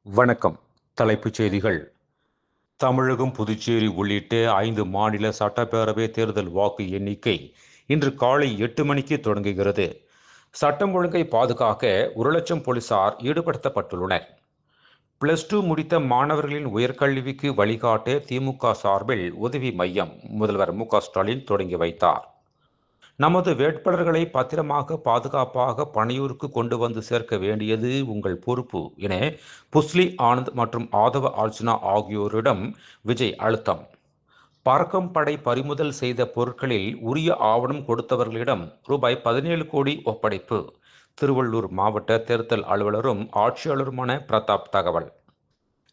வணக்கம். தலைப்புச் செய்திகள். தமிழகம், புதுச்சேரி உள்ளிட்ட 5 மாநில சட்டப்பேரவை தேர்தல் வாக்கு எண்ணிக்கை இன்று காலை 8 மணிக்கு தொடங்குகிறது. சட்டம் ஒழுங்கை பாதுகாக்க 1,00,000 போலீசார் ஈடுபடுத்தப்பட்டுள்ளனர். +2 முடித்த மாணவர்களின் உயர்கல்விக்கு வழிகாட்ட திமுக சார்பில் உதவி மையம் முதல்வர் மு.க.ஸ்டாலின் தொடங்கி வைத்தார். நமது வேட்பாளர்களை பத்திரமாக பாதுகாப்பாக பனையூருக்கு கொண்டு வந்து சேர்க்க வேண்டியது உங்கள் பொறுப்பு என புஸ்லி ஆனந்த் மற்றும் ஆதவ அர்ஜுனா ஆகியோரிடம் விஜய் அழுத்தம். பறக்கும் படை பறிமுதல் செய்த பொருட்களில் உரிய ஆவணம் கொடுத்தவர்களிடம் ரூபாய் 17 கோடி ஒப்படைப்பு. திருவள்ளூர் மாவட்ட தேர்தல் அலுவலரும் ஆட்சியாளருமான பிரதாப் தகவல்.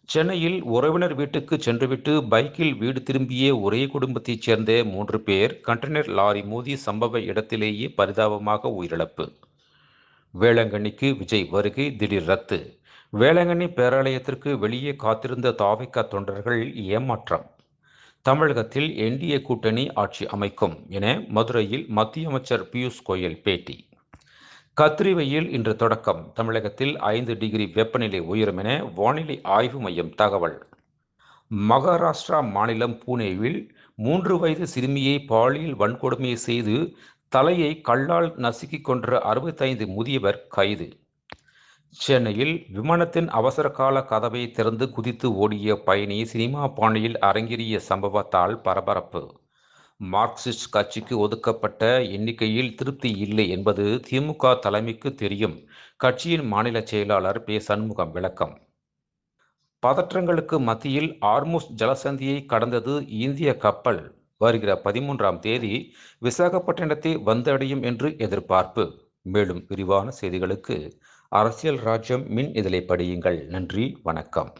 சென்னையில் உறவினர் வீட்டுக்கு சென்றுவிட்டு பைக்கில் வீடு திரும்பிய ஒரே குடும்பத்தைச் சேர்ந்த 3 பேர் கண்டெய்னர் லாரி மோதி சம்பவ இடத்திலேயே பரிதாபமாக உயிரிழப்பு. வேளாங்கண்ணிக்கு விஜய் வருகை திடீர் ரத்து. வேளாங்கண்ணி பேராலயத்திற்கு வெளியே காத்திருந்த தவிக தொண்டர்கள் ஏமாற்றம். தமிழகத்தில் என்டிஏ கூட்டணி ஆட்சி அமைக்கும் என மதுரையில் மத்திய அமைச்சர் பியூஷ் கோயல் பேட்டி. கத்திரி வெயில் இன்று தொடக்கம். தமிழகத்தில் 5 டிகிரி வெப்பநிலை உயரும் என வானிலை ஆய்வு மையம் தகவல். மகாராஷ்டிரா மாநிலம் புனேவில் 3 வயது சிறுமியை பாலியல் வன்கொடுமை செய்து தலையை கல்லால் நசுக்கிக் கொன்ற 65 முதியவர் கைது. சென்னையில் விமானத்தின் அவசரகால கதவை திறந்து குதித்து ஓடிய பயணி சினிமா பாணியில் அரங்கேறிய சம்பவத்தால் பரபரப்பு. மார்க்சிஸ்ட் கட்சிக்கு ஒதுக்கப்பட்ட எண்ணிக்கையில் திருப்தி இல்லை என்பது திமுக தலைமைக்கு தெரியும். கட்சியின் மாநில செயலாளர் பே. சண்முகம் விளக்கம். பதற்றங்களுக்கு மத்தியில் ஆர்முஸ் ஜலசந்தியை கடந்தது இந்திய கப்பல். வருகிற 13ஆம் தேதி விசாகப்பட்டினத்தை வந்தடையும் என்று எதிர்பார்ப்பு. மேலும் விரிவான செய்திகளுக்கு அரசியல் ராஜ்யம் மின் இதழை படியுங்கள். நன்றி, வணக்கம்.